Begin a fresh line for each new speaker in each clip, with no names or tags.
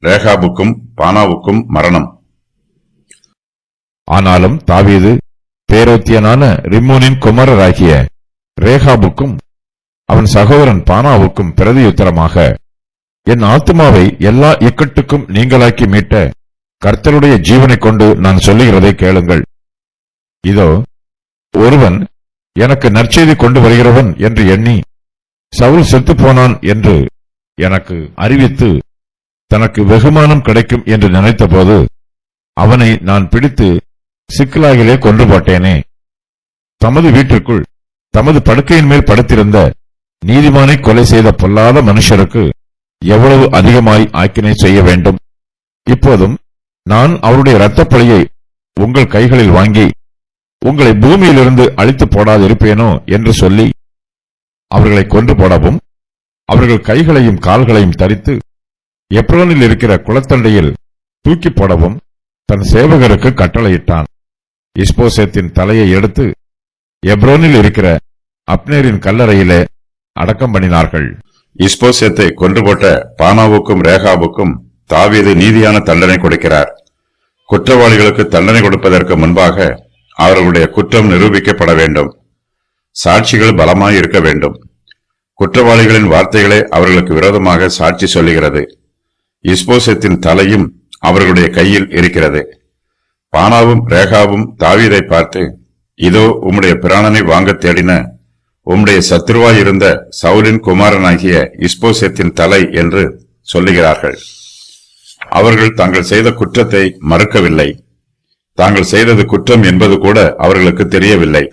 ரேகாபுக்கும் பானாவுக்கும் மரணம்.
ஆனாலும் தாவீது பேரோத்தியனான ரிம்மோனின் குமாரராகிய ரேகாபுக்கும் அவன் சகோதரன் பானாவுக்கும் பிரதியுத்தரமாக, என் ஆத்துமாவை எல்லா இக்கட்டுக்கும் நீங்களாக்கி மீட்ட கர்த்தருடைய ஜீவனைக் கொண்டு நான் சொல்லுகிறதை கேளுங்கள். இதோ, ஒருவன் எனக்கு நற்செய்தி கொண்டு வருகிறவன் என்று எண்ணி சவுல் செத்துப்போனான் என்று எனக்கு அறிவித்து தனக்கு வெகுமானம் கிடைக்கும் என்று நினைத்தபோது அவனை நான் பிடித்து சிக்கலாகிலே கொன்று போட்டேனே. தமது வீட்டிற்குள் தமது படுக்கையின் மேல் படுத்திருந்த நீதிமானை கொலை செய்த பொல்லாத மனுஷருக்கு எவ்வளவு அதிகமாய் ஆக்கினை செய்ய வேண்டும். இப்போதும் நான் அவருடைய இரத்தப்பழியை உங்கள் கைகளில் வாங்கி உங்களை பூமியிலிருந்து அழித்து போடாதிருப்பேனோ என்று சொல்லி அவர்களை கொன்று போடவும் அவர்கள் கைகளையும் கால்களையும் தரித்து எப்ரோனில் இருக்கிற குளத்தண்டையில் தூக்கி போடவும் தன் சேவகருக்கு கட்டளையிட்டான். இஸ்போசேத்தின் தலையை எடுத்து எப்ரோனில் இருக்கிற அப்னேரின் கல்லறையிலே அடக்கம் பண்ணினார்கள்.
இஸ்போசேத்தை கொன்று போட்ட பானாவுக்கும் ரேகாபுக்கும் தாவீது நீதியான தண்டனை கொடுக்கிறார். குற்றவாளிகளுக்கு தண்டனை கொடுப்பதற்கு முன்பாக அவர்களுடைய குற்றம் நிரூபிக்கப்பட வேண்டும். சாட்சிகள் பலமாய் இருக்க வேண்டும். குற்றவாளிகளின் வார்த்தைகளே அவர்களுக்கு விரோதமாக சாட்சி சொல்லுகிறது. இஸ்போசேத்தின் தலையும் அவர்களுடைய கையில் இருக்கிறது. பானாவும் ரேகாவும் தாவீதை பார்த்து, இதோ உம்முடைய பிராணனை வாங்க தேடின உம்முடைய சத்துருவாயிருந்த சவுலின் குமாரனாகிய இஸ்போசேத்தின் தலை என்று சொல்லுகிறார்கள். அவர்கள் தாங்கள் செய்த குற்றத்தை மறுக்கவில்லை. தாங்கள் செய்தது குற்றம் என்பது கூட அவர்களுக்கு தெரியவில்லை.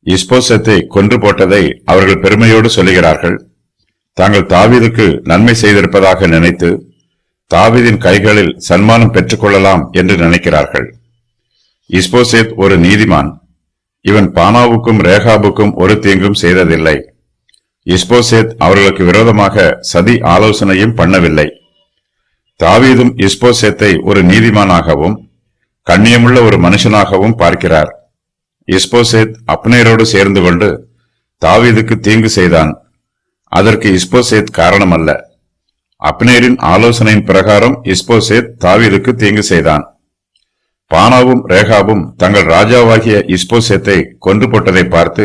இஸ்போசேத்தை கொன்று போட்டதை அவர்கள் பெருமையோடு சொல்லுகிறார்கள். தாங்கள் தாவீதுக்கு நன்மை செய்திருப்பதாக நினைத்து தாவீதின் கைகளில் சன்மானம் பெற்றுக் கொள்ளலாம் என்று நினைக்கிறார்கள். இஸ்போசேத் ஒரு நீதிமான். இவன் பானாவுக்கும் ரேகாபுக்கும் ஒரு தீங்கும் செய்ததில்லை. இஸ்போசேத் அவர்களுக்கு விரோதமாக சதி ஆலோசனையும் பண்ணவில்லை. தாவீதும் இஸ்போசேத்தை ஒரு நீதிமானாகவும் கண்ணியமுள்ள ஒரு மனுஷனாகவும் பார்க்கிறார். இஸ்போசேத் அப்னேரோடு சேர்ந்து கொண்டு தாவீதுக்கு தீங்கு செய்தான். அதற்கு இஸ்போசேத் காரணமல்ல. அப்னேரின் ஆலோசனையின் பிரகாரம் இஸ்போசேத் தாவீதுக்கு தீங்கு செய்தான். பானாவும் ரேகாபும் தங்கள் ராஜாவாகிய இஸ்போசேத்தை கொன்று போட்டதை பார்த்து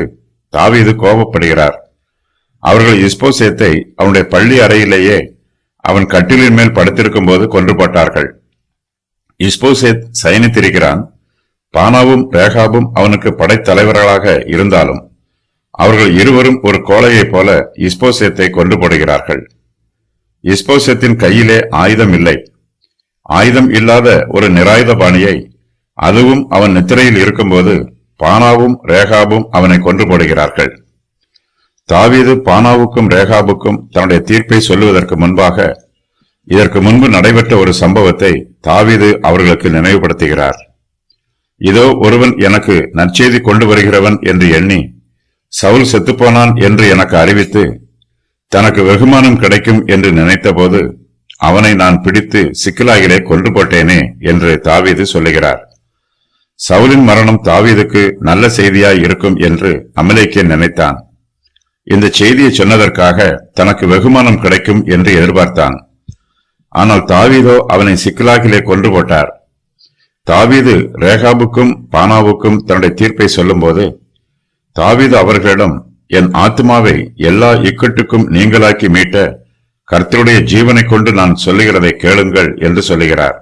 தாவீது கோபப்படுகிறார். அவர்கள் இஸ்போசேத்தை அவனுடைய பள்ளி அறையிலேயே அவன் கட்டிலின் மேல் படுத்திருக்கும் போது கொன்று போட்டார்கள். இஸ்போசேத் சயனித்திருக்கிறான். பானாவும் ரேகாபும் அவனுக்கு படைத்தலைவர்களாக இருந்தாலும் அவர்கள் இருவரும் ஒரு கோழையைப் போல இஸ்போசேத்தை கொண்டு போடுகிறார்கள். இஸ்போசேத்தின் கையிலே ஆயுதம் இல்லை. ஆயுதம் இல்லாத ஒரு நிராயுதபாணியை, அதுவும் அவன் நித்திரையில் இருக்கும்போது பானாவும் ரேகாபும் அவனை கொன்று போடுகிறார்கள். தாவீது பானாவுக்கும் ரேகாபுக்கும் தன்னுடைய தீர்ப்பை சொல்லுவதற்கு முன்பாக இதற்கு முன்பு நடைபெற்ற ஒரு சம்பவத்தை தாவீது அவர்களுக்கு நினைவுபடுத்துகிறார். இதோ, ஒருவன் எனக்கு நற்செய்தி கொண்டு வருகிறவன் என்று எண்ணி சவுல் செத்துப்போனான் என்று எனக்கு அறிவித்து தனக்கு வெகுமானம் கிடைக்கும் என்று நினைத்தபோது அவனை நான் பிடித்து சிக்கலாகிலே கொன்று போட்டேனே என்று தாவீது சொல்லுகிறார். சவுலின் மரணம் தாவீதுக்கு நல்ல செய்தியாய் இருக்கும் என்று அமலேக்கியன் நினைத்தான். இந்த செய்தியை சொன்னதற்காக தனக்கு வெகுமானம் கிடைக்கும் என்று எதிர்பார்த்தான். ஆனால் தாவீதோ அவனை சிக்கலாகிலே கொன்று போட்டார். தாவீது ரேகாபுக்கும் பானாவுக்கும் தன்னுடைய தீர்ப்பை சொல்லும்போது தாவீது அவர்களிடம், என் ஆத்துமாவை எல்லா இக்கட்டுக்கும் நீங்களாக்கி மீட்ட கர்த்தருடைய ஜீவனை கொண்டு நான் சொல்லுகிறதை கேளுங்கள் என்று சொல்லுகிறார்.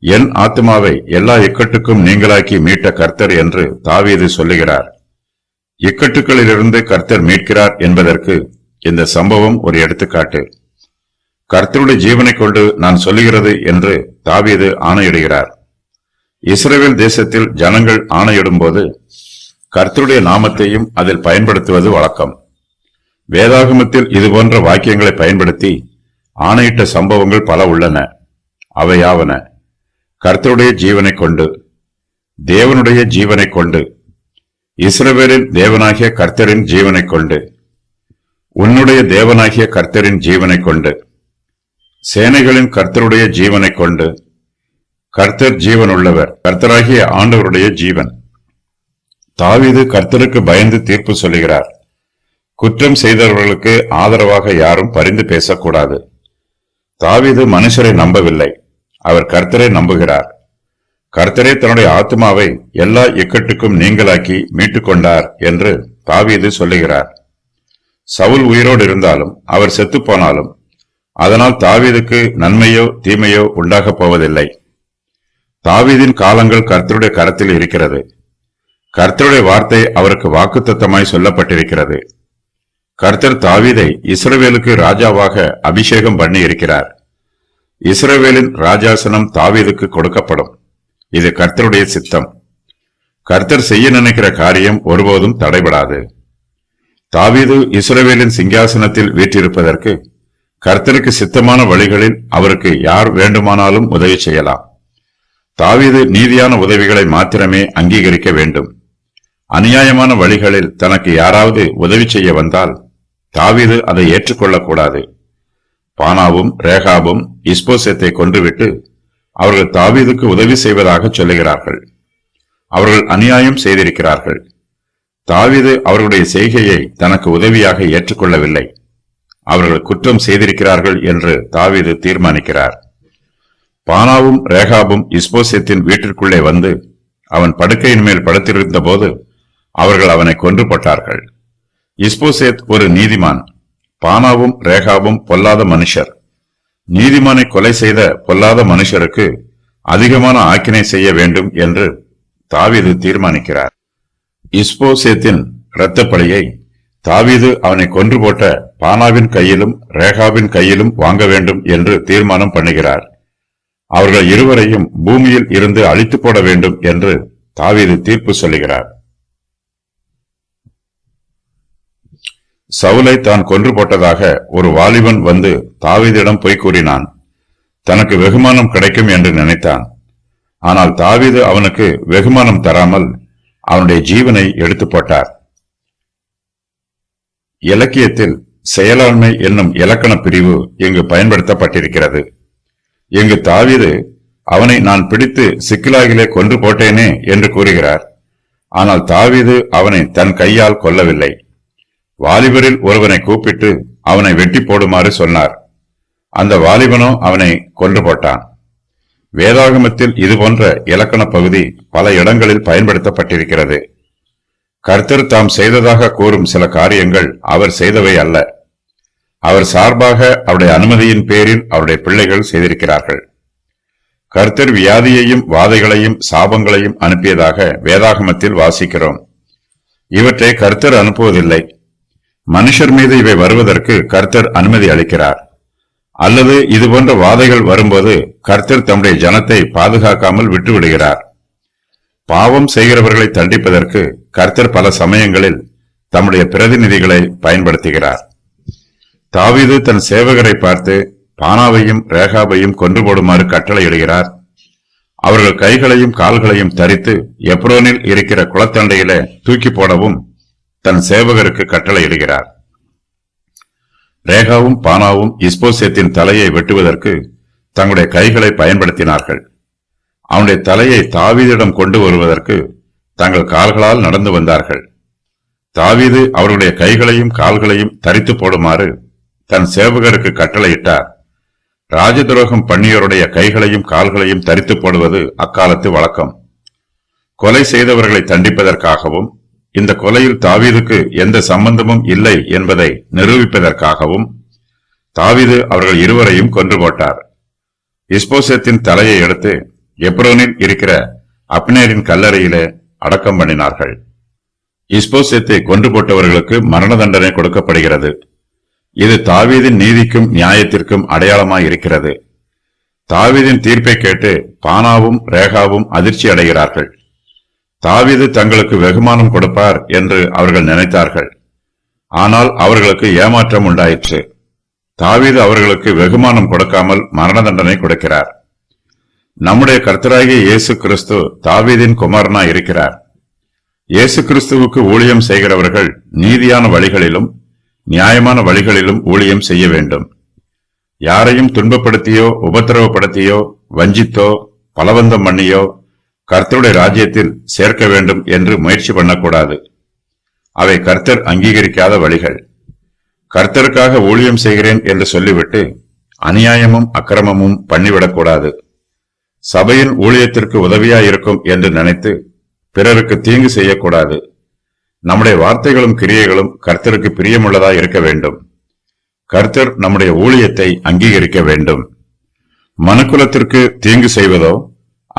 என் ஆத்துமாவை எல்லா இக்கட்டுக்கும் நீங்களாக்கி மீட்ட கர்த்தர் என்று தாவீது சொல்லுகிறார். இக்கட்டுகளிலிருந்து கர்த்தர் மீட்கிறார் என்பதற்கு இந்த சம்பவம் ஒரு எடுத்துக்காட்டு. கர்த்தருடைய ஜீவனை கொண்டு நான் சொல்லுகிறது என்று தாவீது ஆணையிடுகிறார். இஸ்ரவேல் தேசத்தில் ஜனங்கள் ஆணையிடும்போது கர்த்தருடைய நாமத்தையும் அதில் பயன்படுத்துவது வழக்கம். வேதாகமத்தில் இதுபோன்ற வாக்கியங்களை பயன்படுத்தி ஆணையிட்ட சம்பவங்கள் பல உள்ளன. அவையாவன: கர்த்தருடைய ஜீவனை கொண்டு, தேவனுடைய ஜீவனை கொண்டு, இஸ்ரவேலின் தேவனாகிய கர்த்தரின் ஜீவனை கொண்டு, உன்னுடைய தேவனாகிய கர்த்தரின் ஜீவனை கொண்டு, சேனைகளின் கர்த்தருடைய ஜீவனை கொண்டு, கர்த்தர் ஜீவனுள்ளவர், கர்த்தராகிய ஆண்டவருடைய ஜீவன். தாவீது கர்த்தருக்கு பயந்து தீர்ப்பு சொல்லுகிறார். குற்றம் செய்தவர்களுக்கு ஆதரவாக யாரும் பரிந்து பேசக்கூடாது. தாவீது மனுஷரை நம்பவில்லை, அவர் கர்த்தரை நம்புகிறார். கர்த்தரே தன்னுடைய ஆத்மாவை எல்லா இக்கட்டுக்கும் நீங்களாக்கி மீட்டுக் கொண்டார் என்று தாவீது சொல்லுகிறார். சவுல் உயிரோடு இருந்தாலும் அவர் செத்துப்போனாலும் அதனால் தாவீதுக்கு நன்மையோ தீமையோ உண்டாகப் போவதில்லை. தாவீதின் காலங்கள் கர்த்தருடைய கரத்தில் இருக்கிறது. கர்த்தருடைய வார்த்தை அவருக்கு வாக்குத்தத்தமாய் சொல்லப்பட்டிருக்கிறது. கர்த்தர் தாவீதை இஸ்ரவேலுக்கு ராஜாவாக அபிஷேகம் பண்ணி இருக்கிறார். இஸ்ரவேலின் ராஜாசனம் தாவீதுக்கு கொடுக்கப்படும். இது கர்த்தருடைய சித்தம். கர்த்தர் செய்ய நினைக்கிற காரியம் ஒருபோதும் தடைபடாது. தாவீது இஸ்ரவேலின் சிங்காசனத்தில் வீற்றிருப்பதற்கு கர்த்தருக்கு சித்தமான வழிகளில் அவருக்கு யார் வேண்டுமானாலும் உதவி செய்யலாம். தாவீது நீதியான உதவிகளை மாத்திரமே அங்கீகரிக்க வேண்டும். அநியாயமான வழிகளில் தனக்கு யாராவது உதவி செய்ய வந்தால் தாவீது அதை ஏற்றுக்கொள்ளக்கூடாது. பானாவும் ரேகாபும் இஸ்போசேத்தை கொன்றுவிட்டு அவர்கள் தாவீதுக்கு உதவி செய்வதாக சொல்லுகிறார்கள். அவர்கள் அநியாயம் செய்திருக்கிறார்கள். தாவீது அவர்களுடைய செய்கையை தனக்கு உதவியாக ஏற்றுக்கொள்ளவில்லை. அவர்கள் குற்றம் செய்திருக்கிறார்கள் என்று தாவீது தீர்மானிக்கிறார். பானாவும் ரேகாபும் இஸ்போசேத்தின் வீட்டிற்குள்ளே வந்து அவன் படுக்கையின் மேல் படுத்திருந்த போது அவர்கள் அவனை கொன்று போட்டார்கள். இஸ்போசேத் ஒரு நீதிமான், பானாவும் ரேகாபும் பொல்லாத மனுஷர். நீதிமானை கொலை செய்த பொல்லாத மனுஷருக்கு அதிகமான ஆக்கினை செய்ய வேண்டும் என்று தாவீது தீர்மானிக்கிறார். இஸ்போசேத்தின் இரத்தப்பழியை தாவீது அவனை கொன்று போட்ட பானாவின் கையிலும் ரேகாபின் கையிலும் வாங்க வேண்டும் என்று தீர்மானம் பண்ணுகிறார். அவர்கள் இருவரையும் பூமியில் இருந்து அழித்து போட வேண்டும் என்று தாவீது தீர்ப்பு சொல்லுகிறார். சவுலை தான் கொன்று போட்டதாக ஒரு வாலிபன் வந்து தாவீதிடம் பொய் கூறினான். தனக்கு வெகுமானம் கிடைக்கும் என்று நினைத்தான். ஆனால் தாவீது அவனுக்கு வெகுமானம் தராமல் அவனுடைய ஜீவனை எடுத்து போட்டார். இலக்கியத்தில் செயலாண்மை என்னும் இலக்கண பிரிவு இங்கு பயன்படுத்தப்பட்டிருக்கிறது. இங்கு தாவீது அவனை நான் பிடித்து சிக்கலாகிலே கொன்று போட்டேனே என்று கூறுகிறார். ஆனால் தாவீது அவனை தன் கையால் கொல்லவில்லை. வாலிபரில் ஒருவனை கூப்பிட்டு அவனை வெட்டி போடுமாறு சொன்னார். அந்த வாலிபனோ அவனை கொன்று போட்டான். வேதாகமத்தில் இதுபோன்ற இலக்கண பகுதி பல இடங்களில் பயன்படுத்தப்பட்டிருக்கிறது. கர்த்தர் தாம் செய்ததாக கூறும் சில காரியங்கள் அவர் செய்தவை அல்ல. அவர் சார்பாக அவருடைய அனுமதியின் பேரில் அவருடைய பிள்ளைகள் செய்திருக்கிறார்கள். கர்த்தர் வியாதியையும் வாதைகளையும் சாபங்களையும் அனுப்பியதாக வேதாகமத்தில் வாசிக்கிறோம். இவற்றை கர்த்தர் அனுப்புவதில்லை. மனுஷர் மீது இவை வருவதற்கு கர்த்தர் அனுமதி அளிக்கிறார். அல்லது இதுபோன்ற வாதைகள் வரும்போது கர்த்தர் தம்முடைய ஜனத்தை பாதுகாக்காமல் விட்டுவிடுகிறார். பாவம் செய்கிறவர்களை தண்டிப்பதற்கு கர்த்தர் பல சமயங்களில் தம்முடைய பிரதிநிதிகளை பயன்படுத்துகிறார். தாவீது தன் சேவகரை பார்த்து பானாவையும் ரேகாபையும் கொன்று போடுமாறு கட்டளையிடுகிறார். அவர்கள் கைகளையும் கால்களையும் தரித்து எப்ரோனில் இருக்கிற குளத்தண்டையில தூக்கி போடவும் தன் சேவகருக்கு கட்டளையிடுகிறார். ரேகாவும் பானாவும் இஸ்போசேத்தின் தலையை வெட்டுவதற்கு தங்களுடைய கைகளை பயன்படுத்தினார்கள். அவனுடைய தலையை தாவீதிடம் கொண்டு வருவதற்கு தங்கள் கால்களால் நடந்து வந்தார்கள். தாவீது அவருடைய கைகளையும் கால்களையும் தரித்து போடுமாறு தன் சேவகருக்கு கட்டளையிட்டார். ராஜதுரோகம் பண்ணியோருடைய கைகளையும் கால்களையும் தரித்து போடுவது அக்காலத்து வழக்கம். கொலை செய்தவர்களை தண்டிப்பதற்காகவும் இந்த கொலையில் தாவீதுக்கு எந்த சம்பந்தமும் இல்லை என்பதை நிரூபிப்பதற்காகவும் தாவீது அவர்கள் இருவரையும் கொன்று போட்டார். இஸ்போசேத்தின் தலையை எடுத்து எப்ரோனில் இருக்கிற அப்னேரின் கல்லறையிலே அடக்கம் பண்ணினார்கள். இஸ்போசேத்தை கொன்று போட்டவர்களுக்கு மரண தண்டனை கொடுக்கப்படுகிறது. இது தாவீதின் நீதிக்கும் நியாயத்திற்கும் அடையாளமாய் இருக்கிறது. தாவீதின் தீர்ப்பை கேட்டு பானாவும் ரேகாவும் அதிர்ச்சி அடைகிறார்கள். தாவீது தங்களுக்கு வெகுமானம் கொடுப்பார் என்று அவர்கள் நினைத்தார்கள். ஆனால் அவர்களுக்கு ஏமாற்றம் உண்டாயிற்று. தாவீது அவர்களுக்கு வெகுமானம் கொடுக்காமல் மரண தண்டனை கொடுக்கிறார். நம்முடைய கர்த்தராகிய இயேசு கிறிஸ்து தாவீதின் குமாரனாய் இருக்கிறார். இயேசு கிறிஸ்துவுக்கு ஊழியம் செய்கிறவர்கள் நீதியான வழிகளிலும் நியாயமான வழிகளிலும் ஊழியம் செய்ய வேண்டும். யாரையும் துன்பப்படுத்தியோ உபத்திரவப்படுத்தியோ வஞ்சித்தோ பலவந்தம் பண்ணியோ கர்த்தருடைய ராஜ்யத்தில் சேர்க்க வேண்டும் என்று முயற்சி பண்ணக்கூடாது. அவை கர்த்தர் அங்கீகரிக்காத வழிகள். கர்த்தருக்காக ஊழியம் செய்கிறேன் என்று சொல்லிவிட்டு அநியாயமும் அக்கிரமமும் பண்ணிவிடக்கூடாது. சபையின் ஊழியத்திற்கு உதவியாயிருக்கும் என்று நினைத்து பிறருக்கு தீங்கு செய்யக்கூடாது. நம்முடைய வார்த்தைகளும் கிரியைகளும் கர்த்தருக்கு பிரியமுள்ளதாய் இருக்க வேண்டும். கர்த்தர் நம்முடைய ஊழியத்தை அங்கீகரிக்க வேண்டும். மனுக்குலத்திற்கு தீங்கு செய்வதோ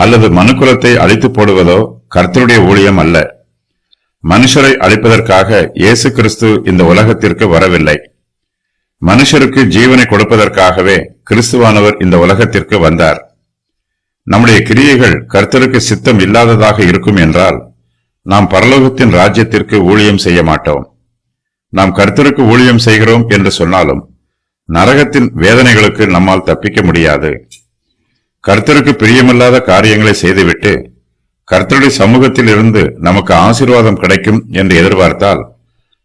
அல்லது மனுக்குலத்தை அழித்து போடுவதோ கர்த்தருடைய ஊழியம் அல்ல. மனுஷரை அழிப்பதற்காக இயேசு கிறிஸ்து இந்த உலகத்திற்கு வரவில்லை. மனுஷருக்கு ஜீவனை கொடுப்பதற்காகவே கிறிஸ்துவானவர் இந்த உலகத்திற்கு வந்தார். நம்முடைய கிரியைகள் கர்த்தருக்கு சித்தம் இல்லாததாக இருக்கும் என்றால் நாம் பரலோகத்தின் ராஜ்யத்திற்கு ஊழியம் செய்ய மாட்டோம். நாம் கர்த்தருக்கு ஊழியம் செய்கிறோம் என்று சொன்னாலும் நரகத்தின் வேதனைகளுக்கு நம்மால் தப்பிக்க முடியாது. கர்த்தருக்கு பிரியமில்லாத காரியங்களை செய்துவிட்டு கர்த்தருடைய சமூகத்தில் இருந்து நமக்கு ஆசீர்வாதம் கிடைக்கும் என்று எதிர்பார்த்தால்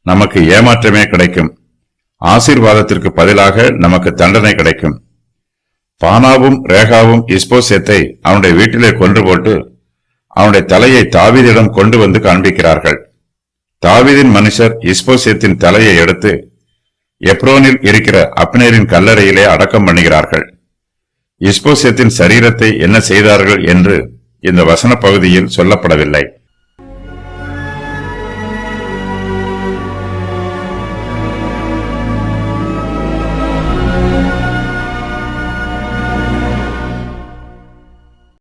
நமக்கு ஏமாற்றமே கிடைக்கும். ஆசீர்வாதத்திற்கு பதிலாக நமக்கு தண்டனை கிடைக்கும். பானாவும் ரேகாவும் இஸ்போசேத்தை அவனுடைய வீட்டிலே கொன்று போட்டு அவனுடைய தலையை தாவீதிடம் கொண்டு வந்து காண்பிக்கிறார்கள். தாவீதின் மனுஷர் இஸ்போசேத்தின் தலையை எடுத்து எப்ரோனில் இருக்கிற அப்னேரின் கல்லறையிலே அடக்கம் பண்ணுகிறார்கள். இஸ்போசேத்தின் சரீரத்தை என்ன செய்தார்கள் என்று இந்த வசன பகுதியில் சொல்லப்படவில்லை.